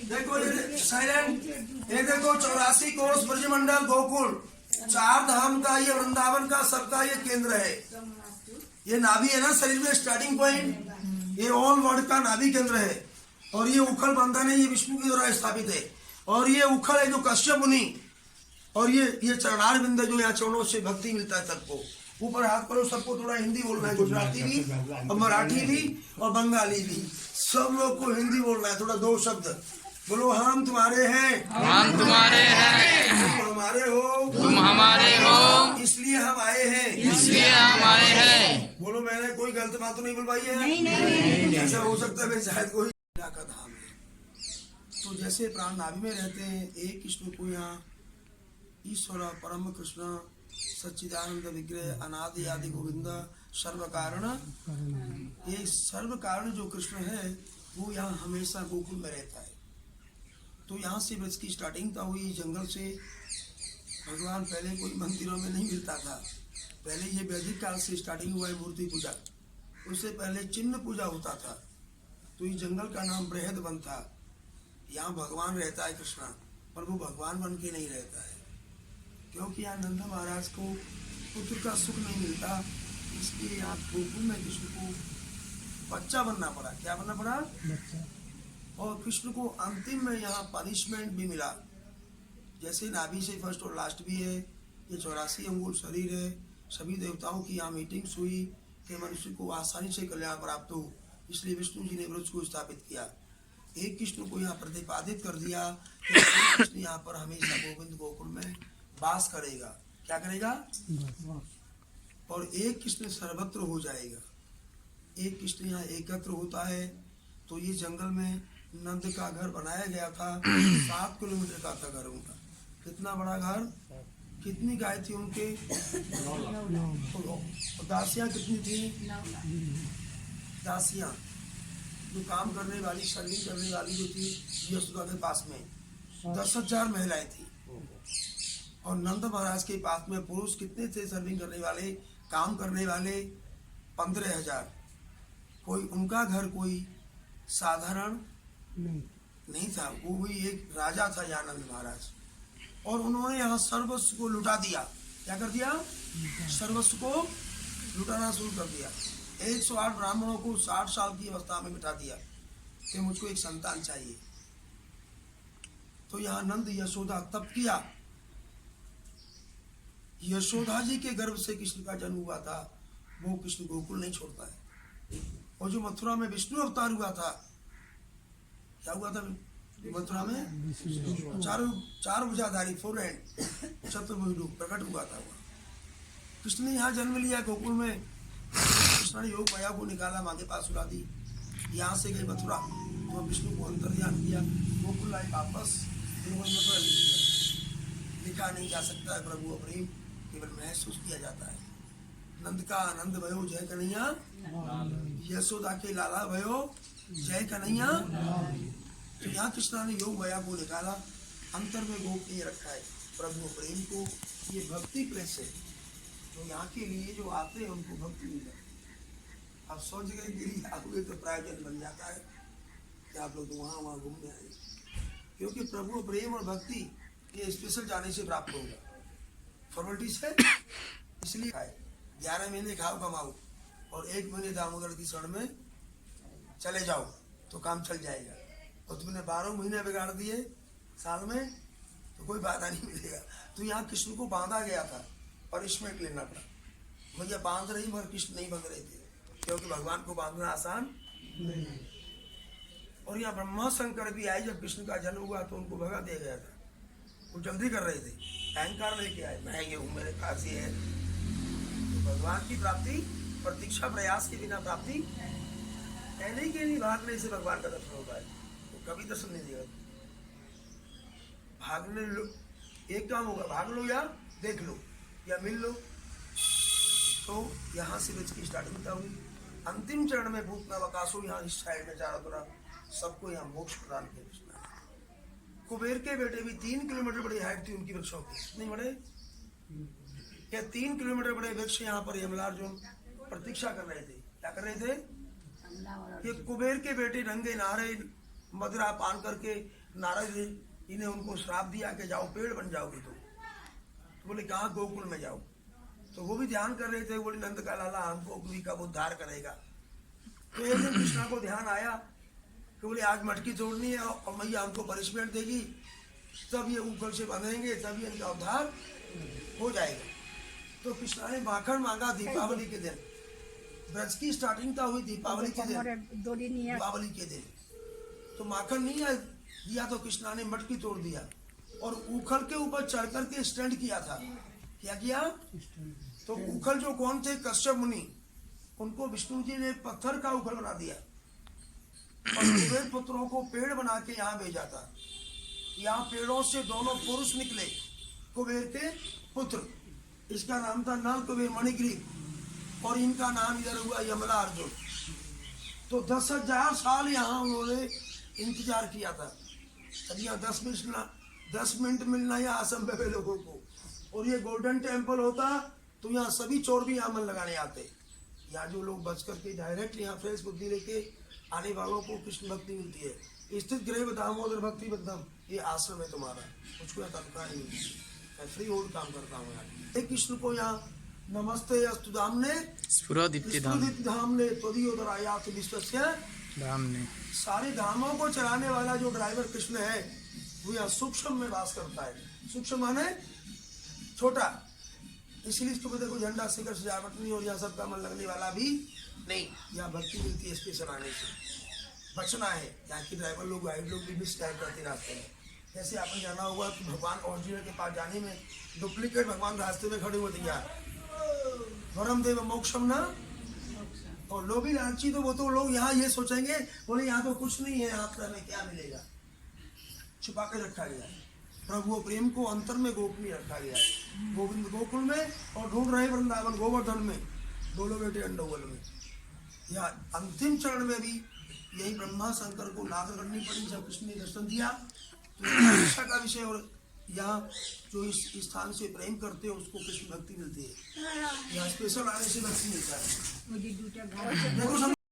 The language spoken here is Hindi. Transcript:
देखो ये साइलेंट, ये देखो 84 कोष ब्रजमंडल गोकुल, 4 धाम का ये वृंदावन का सबका ये केंद्र है। ये नाभि है ना शरीर में स्टार्टिंग पॉइंट, ये ऑल वर्ल्ड का नाभि केंद्र है। और ये उखल बंधन है, ये विष्णु के द्वारा स्थापित है। और ये उखल है जो कश्यप मुनि, और ये चरणार बिंद जो यहाँ चरणों से भक्ति मिलता है सबको। ऊपर हाथ करो, सबको थोड़ा हिंदी बोलना है, गुजराती भी और मराठी भी और बंगाली भी, सब लोग को हिंदी बोलना है। थोड़ा 2 शब्द बोलो, हम तुम्हारे हैं, हम तुम्हारे हैं, तुम हमारे हो, तुम हमारे हो, इसलिए हम आए हैं, इसलिए हम आए हैं। बोलो मैंने कोई गलत बात तो नहीं बोल पाई है? नहीं। ऐसा हो सकता है शायद कोई का धाम है। तो जैसे प्राण नाभि में रहते हैं, एक कृष्ण को यहाँ ईश्वर परम कृष्ण सच्चिदानंद विग्रह अनादि आदि गोविंद सर्व कारण, ये सर्व कारण जो कृष्ण है वो यहाँ हमेशा गोकुल में रहता है। तो यहाँ से ब्रज की स्टार्टिंग तो हुई जंगल से। भगवान पहले कोई मंदिरों में नहीं मिलता था, पहले ये वैदिक काल से स्टार्टिंग हुआ है मूर्ति पूजा। उससे पहले चिन्ह पूजा होता था। तो ये जंगल का नाम बृहद वन था। यहाँ भगवान रहता है कृष्णा, पर वो भगवान बन के नहीं रहता है, क्योंकि यहाँ नंद महाराज को पुत्र का सुख नहीं मिलता, इसलिए यहाँ गोकुल में कृष्ण को बच्चा बनना पड़ा। क्या बनना पड़ा? बच्चा। और कृष्ण को अंतिम में यहाँ पनिशमेंट भी मिला। जैसे नाभि से फर्स्ट और लास्ट भी है, ये 84 अंगुल शरीर है। सभी देवताओं की यहाँ मीटिंग्स हुई कि मनुष्य को आसानी से कल्याण प्राप्त हो, इसलिए विष्णु जी ने ब्रज को स्थापित किया। एक कृष्ण को यहाँ प्रतिपादित कर दिया कि कृष्ण यहाँ पर हमेशा गोविंद गोकुल में वास करेगा। क्या करेगा? और एक कृष्ण सर्वत्र हो जाएगा। एक कृष्ण यहाँ एकत्र होता है। तो ये जंगल में नंद का घर बनाया गया था। 7 किलोमीटर का था घर उनका। कितना बड़ा घर, कितनी गाय थी उनके? 9। दासियां कितनी थी? 9 दासियां जो काम करने वाली, सर्विंग करने वाली जो थी यशोदा के पास में 10,000 महिलाएं थी। और नंद महाराज के पास में पुरुष कितने थे सर्विंग करने वाले, काम करने वाले? 15,000। कोई उनका घर कोई साधारण नहीं था, वो भी एक राजा था आनंद महाराज। और उन्होंने यहाँ सर्वस्व को लुटा दिया। क्या कर दिया? सर्वस्व को लुटाना शुरू कर दिया। 108 ब्राह्मणों को 60 साल की अवस्था में बिठा दिया कि मुझको एक संतान चाहिए। तो यहाँ नंद यशोदा तप किया। यशोदा जी के गर्भ से कृष्ण का जन्म हुआ था। वो कृष्ण गोकुल नहीं छोड़ता है। और जो मथुरा में विष्णु अवतार हुआ था, क्या हुआ था मथुरा में? चार भुजाधारी 4 हैंड चतुर्भुज रूप प्रकट हुआ था। कृष्ण ने यहाँ जन्म लिया गोकुल में। कृष्ण ने योग माया को निकाला, माँ के पास उड़ा दी। यहाँ से गई मथुरा, तो विष्णु को अंतर्ध्यान किया, गोकुल लाई वापस। मथुरा लिखा नहीं जा सकता है प्रभु प्रेम, केवल महसूस किया जाता है। नंद का आनंद भयो जय कन्हैया, यशोदा के लाला भयो जय कन्हैया। तो यहाँ कृष्णा ने योग माया को निकाला, अंतर में गोपनीय रखा है प्रभु प्रेम को। ये भक्ति प्रेस है, तो यहाँ के लिए जो आते हैं उनको भक्ति मिल जाती है। अब सोच गए गिरी आगे तो प्रायोजन बन जाता है कि आप लोग वहाँ घूमने आए, क्योंकि प्रभु प्रेम और भक्ति ये स्पेशल जाने से प्राप्त होगा, फॉर्मेलिटी से। इसलिए 11 महीने खाओ कमाओ और 1 महीने दामोदर की शरण में चले जाओ तो काम चल जाएगा। और तुमने 12 महीने बिगाड़ दिए साल में तो कोई बाधा नहीं मिलेगा। तो यहाँ कृष्ण को बांधा गया था, पनिशमेंट लेना पड़ा। भैया बांध रही मगर कृष्ण नहीं बंध रहे थे, क्योंकि भगवान को बांधना आसान नहीं। और यहाँ ब्रह्मा शंकर भी आए। जब कृष्ण का जन्म हुआ तो उनको भगा दिया गया था। वो जल्दी कर रहे थे, अहंकार लेके आए, मैं ये हूँ, मेरे पास ये है। तो भगवान की प्राप्ति प्रतीक्षा प्रयास के बिना प्राप्ति कहने के लिए भागने से भगवान का दर्शन होता है। तो कभी दर्शन नहीं देगा। भागने लो, एक काम होगा, भाग लो या देख लो या मिल लो। तो यहाँ से ब्रज की स्टार्टिंग हुई। अंतिम चरण में भूतनावकाशो यहाँ इस साइड में चारों तरफ सबको यहाँ मोक्ष प्रदान किया। कुबेर के बेटे भी 3 किलोमीटर बड़ी हाइट थी उनकी वृक्षों की, नहीं बड़े या 3 किलोमीटर बड़े वृक्ष यहाँ पर यमलार्जुन प्रतीक्षा कर रहे थे। क्या कर रहे थे? कि कुबेर के बेटे नंगे नारे मदिरा पान करके नारद जी ने उनको श्राप दिया कि जाओ पेड़ बन जाओगे तुम। तो बोले कहाँ? गोकुल में जाओ। तो वो भी ध्यान कर रहे थे, बोले नंद का लाला हमको भी कब उद्धार करेगा। तो एक दिन कृष्णा को ध्यान आया कि बोले आज मटकी तोड़नी है और मैया हमको पनिशमेंट देगी, तब ये ऊपर से बंधेंगे, तब ये इनका उद्धार हो जाएगा। तो कृष्णा ने माखन मांगा दीपावली के दिन। ब्रज की स्टार्टिंग था हुई दीपावली के दिन, दीपावली के दिन। तो माखन नहीं दिया तो कृष्णा ने मटकी तोड़ दिया और उखल के ऊपर चढ़ करके स्टैंड किया था। क्या किया? तो उखल जो कौन थे? कश्यप मुनि। उनको विष्णु जी ने पत्थर का उखल बना दिया और कुबेर पुत्रों को पेड़ बना के यहाँ भेजा था। यहाँ पेड़ों से दोनों पुरुष निकले, कुबेर के पुत्र। इसका नाम था नल कुबेर मणिग्रीव और इनका नाम इधर हुआ यमला अर्जुन। तो 10,000 साल यहाँ उन्होंने इंतजार किया था। अब यहाँ 10 मिनट मिलना यहाँ असंभव है लोगों को। और ये गोल्डन टेम्पल होता तो यहाँ सभी चोर भी यहाँ मन लगाने आते। यहाँ जो लोग बच करके डायरेक्ट यहाँ फ्रेश बुद्धि लेके आने वालों को कृष्ण भक्ति मिलती है। स्थित ग्रह दामोदर भक्ति बद्धम, ये आश्रम है तुम्हारा, मुझको यहाँ तनख्वाह नहीं मिलती, मैं फ्री होल्ड काम करता हूँ यहाँ। कृष्ण को यहाँ नमस्ते अस्तु धामने स्फुरदित्य धामने त्वदीयोदरायात विश्वस्य धामने। सारे धामों को चलाने वाला जो ड्राइवर कृष्ण है वो यहाँ सूक्ष्म में वास करता है। सूक्ष्म माने छोटा, इसलिए इसको देखो झंडा शिखर सजावट नहीं और यहाँ सबका मन लगने वाला भी नहीं। यहाँ भक्ति मिलती है स्टेशन आने से। बचना है, यहाँ की ड्राइवर लोग गाइड लोग भी मिसगाइड करते रहते हैं। जैसे आपने जाना होगा कि भगवान ओरिजिनल के पास जाने में डुप्लीकेट भगवान रास्ते में खड़े हुए थे यार, वरम देव मोक्षम ना। और लोग भी लालची तो वो तो लोग यहाँ ये सोचेंगे बोले यहाँ तो कुछ नहीं है, आपका हमें क्या मिलेगा, छुपा के रखा गया है। प्रभु प्रेम को अंतर में गोपनीय रखा गया है। गोविंद गोकुल में और ढूंढ रहे वृंदावन गोवर्धन में, दोनों बेटे अंडोवल में। या अंतिम चरण में भी यही ब्रह्मा शंकर को नाद करनी पड़ी जब कृष्ण ने दर्शन दिया। तो इच्छा का विषय और यहाँ जो इस स्थान से प्रेम करते हैं उसको कृष्ण भक्ति मिलती है। यहाँ स्पेशल आने से भक्ति मिलता है।